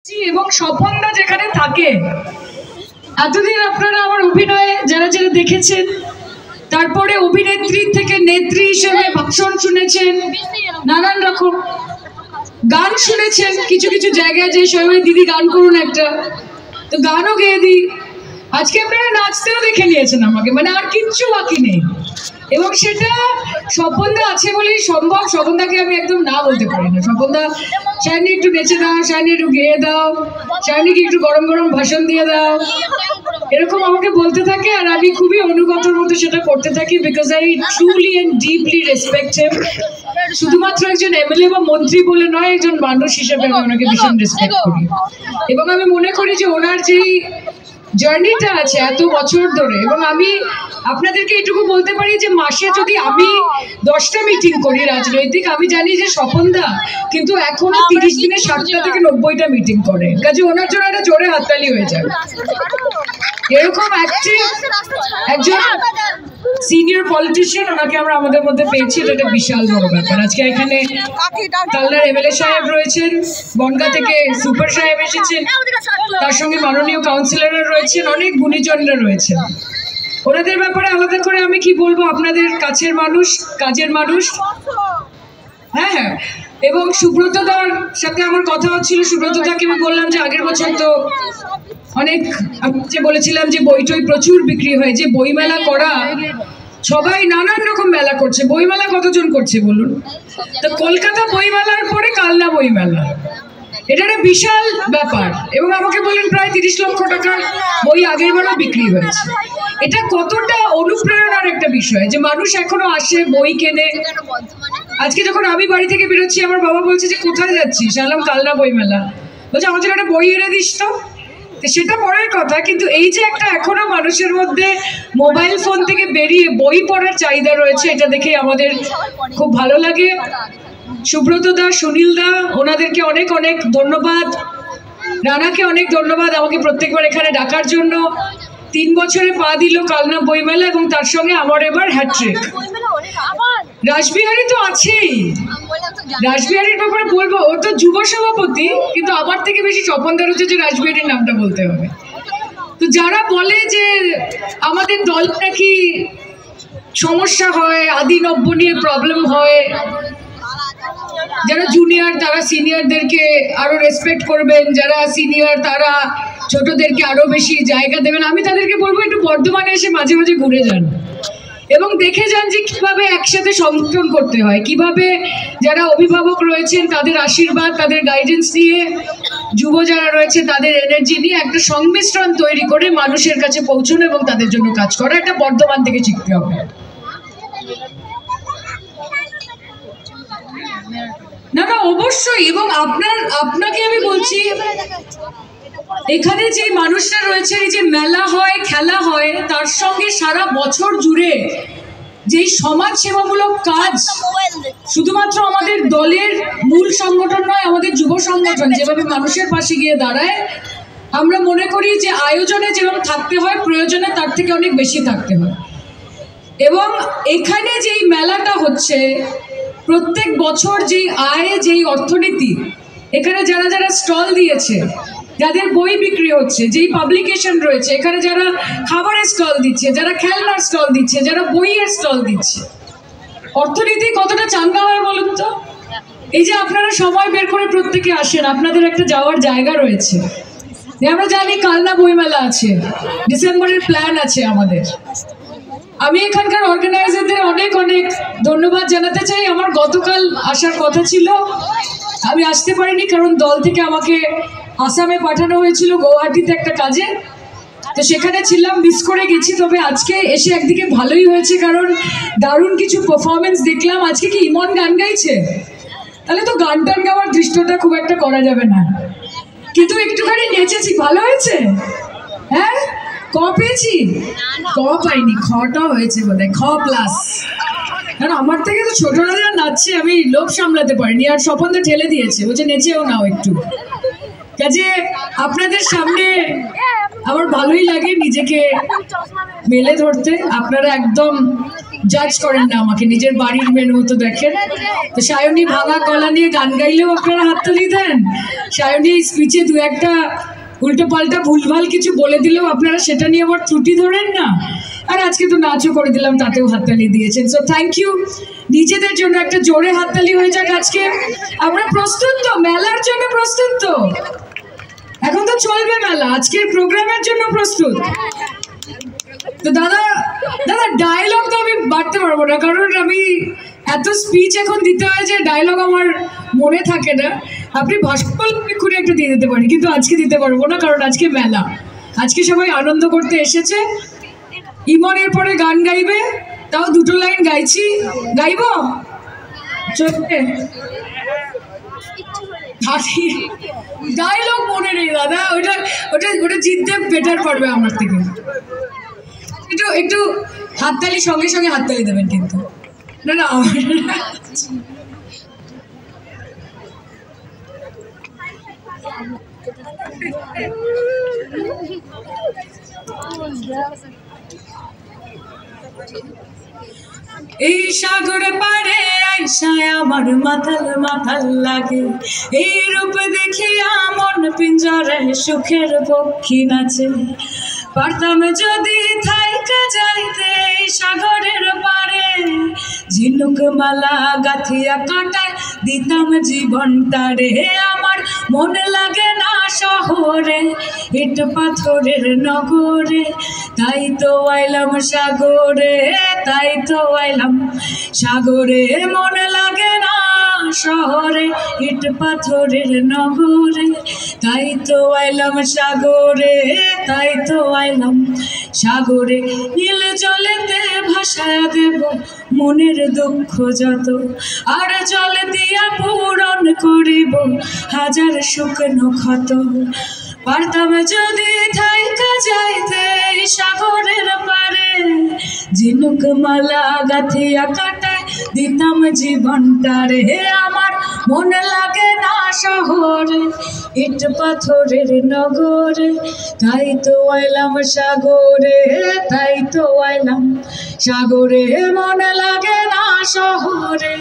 এবং স্বপনদা যেখানে থাকে, এতদিন আপনারা আমার অভিনয়ে যারা যারা দেখেছেন, তারপরে অভিনেত্রী থেকে নেত্রী হিসেবে ভাষণ শুনেছেন, নানান রকম গান শুনেছেন, কিছু কিছু জায়গায় যে সবাই দিদি গান করুন একটা, তো গানও গেয়ে দিই। আজকে আপনারা নাচতেও দেখে নিয়েছেন আমাকে, মানে আর কিচ্ছু বাকি নেই। এবং সেটা স্বপনদা আছে বলেই সম্ভব। স্বপনদাকে আমি একদম না বলতে পারি না। স্বপনদা শায়নি একটু নেচে দাও, শায়নি একটু গেয়ে দাও, শায়নিকে একটু গরম গরম ভাষণ দিয়ে দাও, এরকম আমাকে বলতে থাকে। আর আমি খুবই অনুগতর মতো সেটা করতে থাকি, because I truly and deeply respect হিম। শুধুমাত্র একজন এমএলএ বা মন্ত্রী বলে নয়, একজন মানুষ হিসেবে আমি ওনাকে ভীষণ রেসপেক্ট করি। এবং আমি মনে করি যে ওনার যেই জার্নিটা আছে এত বছর ধরে, এবং আমি আপনাদেরকে এটুকু বলতে পারি যে মাসে যদি আমি 10টা মিটিং করি রাজনৈতিক, আমি জানি যে স্বপনদা কিন্তু এখনো 30 দিনে 60টা থেকে 90টা মিটিং করে। কাজে ওনার জন্য একটা জোরে হাততালি হয়ে যাবে। এরকম একজন সিনিয়র পলিটিশিয়ান ওনাকে আমরা আমাদের মধ্যে পেয়েছি, এটা একটা বিশাল বড় ব্যাপার। আজকে এখানে কালনার এমএলএ সাহেব রয়েছেন, বনগাঁ থেকে সুপার সাহেব এসেছেন, তার সঙ্গে মাননীয় কাউন্সিলররা রয়েছেন, অনেক গুণীজনরা রয়েছেন। ওনাদের ব্যাপারে আলাদা করে আমি কি বলবো, আপনাদের কাছের মানুষ, কাজের মানুষ। হ্যাঁ হ্যাঁ, এবং সুব্রতদার সাথে আমার কথা হচ্ছিল। সুব্রতদাকে আমি বললাম যে আগের বছর তো অনেক, আমি যে বলেছিলাম যে বইটই প্রচুর বিক্রি হয়, যে বইমেলা করা, সবাই নানান রকম মেলা করছে। বইমেলা কতজন করছে বলুন? তো কলকাতা বইমেলার পরে কালনা বইমেলা, এটা একটা বিশাল ব্যাপার। এবং আমাকে বললেন প্রায় 30 লক্ষ টাকার বই আগের বারও বিক্রি হয়েছে। এটা কতটা অনুপ্রেরণার একটা বিষয় যে মানুষ এখনো আসে, বই কেনে। আজকে যখন আমি বাড়ি থেকে বেরোচ্ছি, আমার বাবা বলছে যে কোথায় যাচ্ছিস? আলাম কালনা বইমেলা। বলছে আমার জন্য একটা বই এনে দিস তো। সেটা পরের কথা, কিন্তু এই যে একটা এখনো মানুষের মধ্যে মোবাইল ফোন থেকে বেরিয়ে বই পড়ার চাহিদা রয়েছে, এটা দেখে আমাদের খুব ভালো লাগে। সুব্রত দা, সুনীল দা, ওনাদেরকে অনেক অনেক ধন্যবাদ। রানাকে অনেক ধন্যবাদ আমাকে প্রত্যেকবার এখানে ডাকার জন্য। 3 বছরে পা দিল কালনা বইমেলা, এবং তার সঙ্গে আমার এবার হ্যাট্রিক। রাসবিহারী তো আছেই, রাসবিহারীর ব্যাপারে বলবো, ও তো যুব সভাপতি, কিন্তু আমার থেকে বেশি স্বপনদার হচ্ছে যে রাসবিহারীর নামটা বলতে হবে। তো যারা বলে যে আমাদের দল নাকি সমস্যা হয়, আদি নব্য নিয়ে প্রবলেম হয়, যারা জুনিয়র তারা সিনিয়রদেরকে আরো রেসপেক্ট করবেন, যারা সিনিয়র তারা ছোটদেরকে আরো বেশি জায়গা দেবেন, আমি তাদেরকে বলবো একটু বর্ধমানে এসে মাঝে মাঝে ঘুরে যান এবং দেখে যান যে কিভাবে একসাথে সংগঠন করতে হয়, কিভাবে যারা অভিভাবক রয়েছেন তাদের আশীর্বাদ, তাদের গাইডেন্স নিয়ে, যুব যারা রয়েছে তাদের এনার্জি নিয়ে একটা সংমিশ্রণ তৈরি করে মানুষের কাছে পৌঁছানো এবং তাদের জন্য কাজ করা। এটা বর্ধমান থেকে শিখতে হবে। না না, অবশ্যই। এবং আপনাকে আমি বলছি, এখানে যে মানুষরা রয়েছে, এই যে মেলা হয়, খেলা হয়, তার সঙ্গে সারা বছর জুড়ে যেই সমাজ সেবামূলক কাজ, শুধুমাত্র আমাদের দলের মূল সংগঠন নয়, আমাদের যুব সংগঠন যেভাবে মানুষের পাশে গিয়ে দাঁড়ায়, আমরা মনে করি যে আয়োজনে যেভাবে থাকতে হয়, প্রয়োজনে তার থেকে অনেক বেশি থাকতে হয়। এবং এখানে যেই মেলাটা হচ্ছে, প্রত্যেক বছর যেই আয়, যেই অর্থনীতি, এখানে যারা যারা স্টল দিয়েছে, যাদের বই বিক্রি হচ্ছে, যেই পাবলিকেশন রয়েছে, এখানে যারা খাবারের স্টল দিচ্ছে, যারা খেলনার স্টল দিচ্ছে, যারা বইয়ের স্টল দিচ্ছে, অর্থনীতি কতটা চাঙ্গা হয় বলুন তো। এই যে আপনারা সময় বের করে প্রত্যেকে আসেন, আপনাদের একটা যাওয়ার জায়গা রয়েছে। আমরা জানি কালনা বইমেলা আছে, ডিসেম্বরের প্ল্যান আছে আমাদের। আমি এখানকার অর্গানাইজারদের অনেক অনেক ধন্যবাদ জানাতে চাই। আমার গতকাল আসার কথা ছিল, আমি আসতে পারিনি, কারণ দল থেকে আমাকে আসামে পাঠানো হয়েছিল গৌহাটিতে একটা কাজে, তো সেখানে ছিলাম, মিস করে গেছি। তবে আজকে এসে একদিকে ভালোই হয়েছে, কারণ দারুণ কিছু পারফরমেন্স দেখলাম। আজকে কি ইমন গান গাইছে? তাহলে তো গান টান গাওয়ার দৃশ্যটা খুব একটা করা যাবে না, কিন্তু একটুখানি নেচেছি, ভালো হয়েছে। হ্যাঁ, ক পেয়েছি? ক পাইনি, খটা হয়েছে বোধহয়, খ প্লাস। কারণ আমার থেকে তো ছোটরা যারা নাচছে, আমি লোভ সামলাতে পারিনি, আর স্বপনদা ঠেলে দিয়েছে, বলছে নেচেও নাও একটু। কাজে আপনাদের সামনে আমার ভালোই লাগে নিজেকে মেলে ধরতে। আপনারা একদম জাজ করেন না আমাকে, নিজের বাড়ির মেয়ের মতো দেখেন। তো সায়নী ভাঙা গলা নিয়ে গান গাইলেও আপনারা হাততালি দেন, সায়নী স্পিচে দু একটা উল্টো পাল্টা ভুলভাল কিছু বলে দিলেও আপনারা সেটা নিয়ে আবার ত্রুটি ধরেন না। আর আজকে তো নাচও করে দিলাম, তাতেও হাততালি দিয়েছেন। So thank you. নিজেদের জন্য একটা জোরে হাততালি হয়ে যাক। আজকে আমরা প্রস্তুত তো, মেলার জন্য প্রস্তুত তো? এখন তো চলবে মেলা, আজকের প্রোগ্রামের জন্য প্রস্তুত তো? দাদা দাদা ডায়লগ তো আমি বাড়তে পারবো না, কারণ আমি এত স্পিচ এখন দিতে হয় যে ডায়লগ আমার মনে থাকে না। আপনি ভাস্কর করে একটা দিয়ে দিতে পারি, কিন্তু আজকে দিতে পারবো না, কারণ আজকে মেলা, আজকে সবাই আনন্দ করতে এসেছে। ইমনের পরে গান গাইবে, তাও দুটো লাইন গাইছি, গাইব চলবে। ডায়লগ মনে নেই দাদা, ওটা ওটা ওটা জিততে বেটার পারবে আমার থেকে। একটু একটু হাততালি, সঙ্গে সঙ্গে হাততালি দেবেন কিন্তু। না না এই সাগর পাড়ে আইসায় আমার মাথাল মাথাল লাগে, এই রূপ দেখিয়া মন পিঞ্জরে সুখের পক্ষী নাচে। পারতাম যদি থাইকা যাইতে সাগরের পারে, ঝিনুক মালা গাথিয়া কাটায় দিতাম জীবনটারে। আমার মন লাগে না শহরে, ইট পাথরের নগরে, তাই তো আইলাম সাগরে, তাই তো আইলাম সাগরে। মন লাগে না শহরে, ইট পাথরের নগরে, তাই তো আইলাম সাগরে, তাই তো আইলাম সাগরে। নীল জলেতে ভাসায়া দেব মনের দুঃখ যত, আর জল দিয়া পূরণ করিব হাজার শুকনো ক্ষত। পারতাম যদি থাইকা যাইতে সাগরের পারে, ঝিনুক মালা গাথিয়া কাটায় দিতাম জীবনটারে। আমার মন লাগে না শহরে, ইট পাথরের নগরে, তাই তো আইলাম সাগরে, তাই তো আইলাম সাগরে। মন লাগে না শহরে,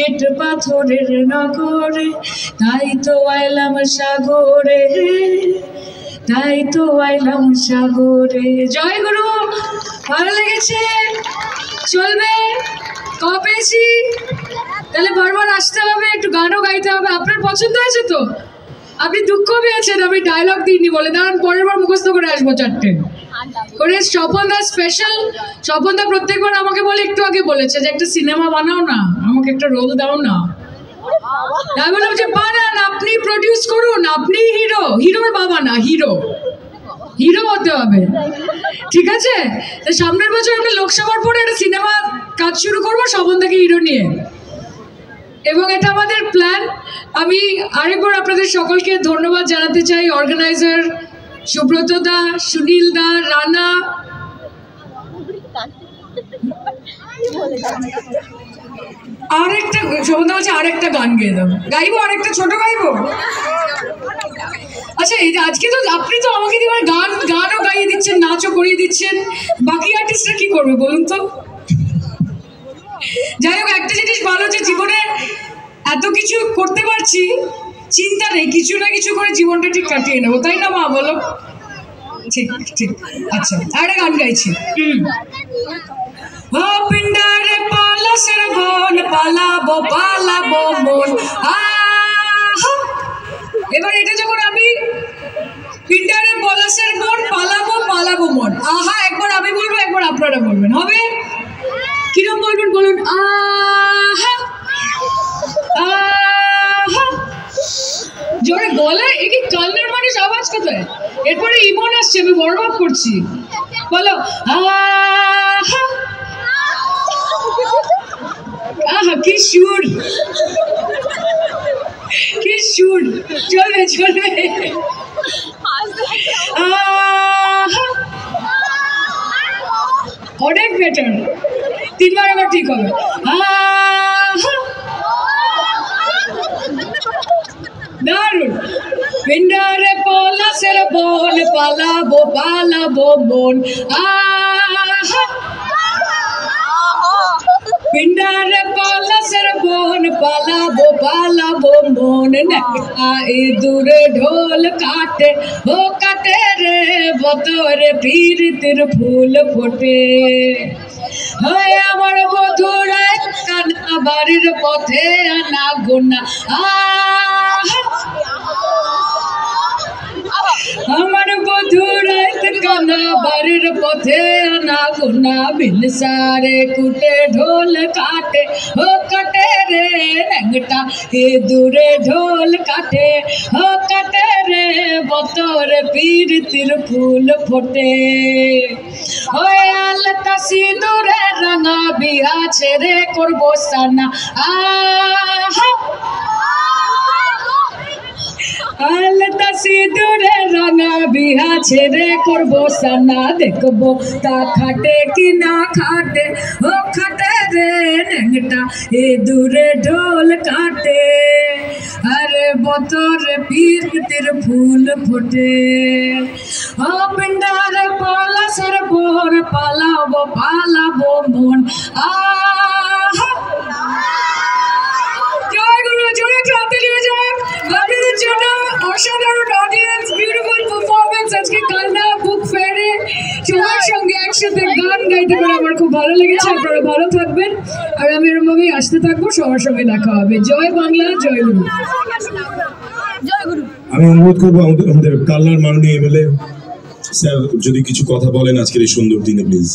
ইট পাথরের নগরে, তাই তো আইলাম সাগরে, তাই তো আইলাম সাগরে। জয় গুরু, ভালো লেগেছে? চলবে? পেয়েছি? তাহলে বারবার আসতে হবে, একটু গানও গাইতে হবে। আপনার পছন্দ হয়েছে তো? আপনি দুঃখ পেয়েছেন আমি ডায়লগ দিইনি বলে, দাঁড়ান পরের বার মুখস্থ করে আসবো চারটে করে। স্বপনদা স্পেশাল, স্বপনদা প্রত্যেকবার আমাকে বলে, একটু আগে বলেছে যে একটা সিনেমা বানাও না, আমাকে একটা রোল দাও না। আমি বললাম যে বানান, আপনি প্রডিউস করুন, আপনি হিরো, হিরোর বাবা না, হিরো, হিরো হতে হবে, ঠিক আছে? তো সামনের বছর আমরা লোকসভার পরে একটা সিনেমা কাজ শুরু করবো স্বপনদাকে হিরো নিয়ে, এবং এটা আমাদের প্ল্যান। আমি আরেকবার আপনাদের সকলকে ধন্যবাদ জানাতে চাই, অর্গানাইজার সুব্রত দা, সুনীল দা, রানা। আরেকটা সুব্রত বলছে আরেকটা গান গেয়ে দেবো, গাইবো আরেকটা ছোট গাইবো। আচ্ছা, এই যে আজকে তো আপনি তো আমাকে দিয়ে গানও গাইয়ে দিচ্ছেন, নাচও করিয়ে দিচ্ছেন, বাকি আর্টিস্টরা কি করবে বলুন তো? যাই হোক, একটা জিনিস ভালো যে জীবনে এত কিছু করতে পারছি, চিন্তা নেই, কিছু না কিছু করে জীবনটা ঠিক কাটিয়ে নেবো, তাই না মা বলো? ঠিক ঠিক। আচ্ছা, আরেকটা গান গাইছি। পিন্ডারে পলাশের বন, পালাবো পালাবো মন। এবার এটা যখন আমি পিন্ডারে পলাশের বন, পালাবো পালাবো মন, আহা, একবার আমি বলবো, একবার আপনারা বলবেন, হবে? কিরম বলবেন বলুন? আহা আহা, জোরে গলায়। এ কি কালনার মানুষ আওয়াজ কোথায়? এরপরে ইমন আসছে, আমি বরবাদ করছি, বলো আহা আহা। কি সুর, কি সুর, চলবে চলবে। আহা, অনেক বেটার, তিনবার আবার ঠিক হবে। আহা, দারুণ। পিন্ডারে পলাশের বন, পালাবো পালাবো মন। আহা, পিন্ডার পলাশের বন পালাবো পালাবো মন নেকা ইঁদুরে ঢোল কাটে ও কাটে রে বতরে প্রীতির ফুল ফোটে হয় আমার বধুরা কানা বাড়ির পথে আনা গোনা আমার বধুরা কানা বাড়ির পথে আনা গোনা বিন সারে কুটে ঢোল কাটে ও কাটে রে ন্যাংটা ইঁদুরে ঢোল কাটে ও কাটে রে বতরে প্রীতির ফুল ফোটে ওই আলতা সিঁদুরে রাঙা বিয়া ছেড়ে করবো সানা আলতা সিঁদুরে রাঙা বিয়া ছেড়ে করবো সানা দেখবো তা খাটে কি না খাটে ও খাটে রে ন্যাংটা ইঁদুরে ঢোল কাটে আরে বতরে প্রীতির ফুল ফোটে ও পিন্ডার পলাশের বন পালাবো পালাবো মন জয় গুরু জয় ক্রান্তি জয় আপনাদের জন্য অসাধারণ অডিয়েন্স বিউটিফুল পারফরমেন্স আজকে কালনা বুক ফেয়ারে সবার সঙ্গে একসাথে গান গাইতে পারে আমার খুব ভালো লেগেছে আপনারা ভালো থাকবেন আর আমি এরকমভাবেই আসতে থাকবো সবার সঙ্গে দেখা হবে জয় বাংলা জয় গুরু আমি অনুরোধ করবো আমাদের কালনার মাননীয় এমএলএ স্যার যদি কিছু কথা বলেন আজকের এই সুন্দর দিনে প্লিজ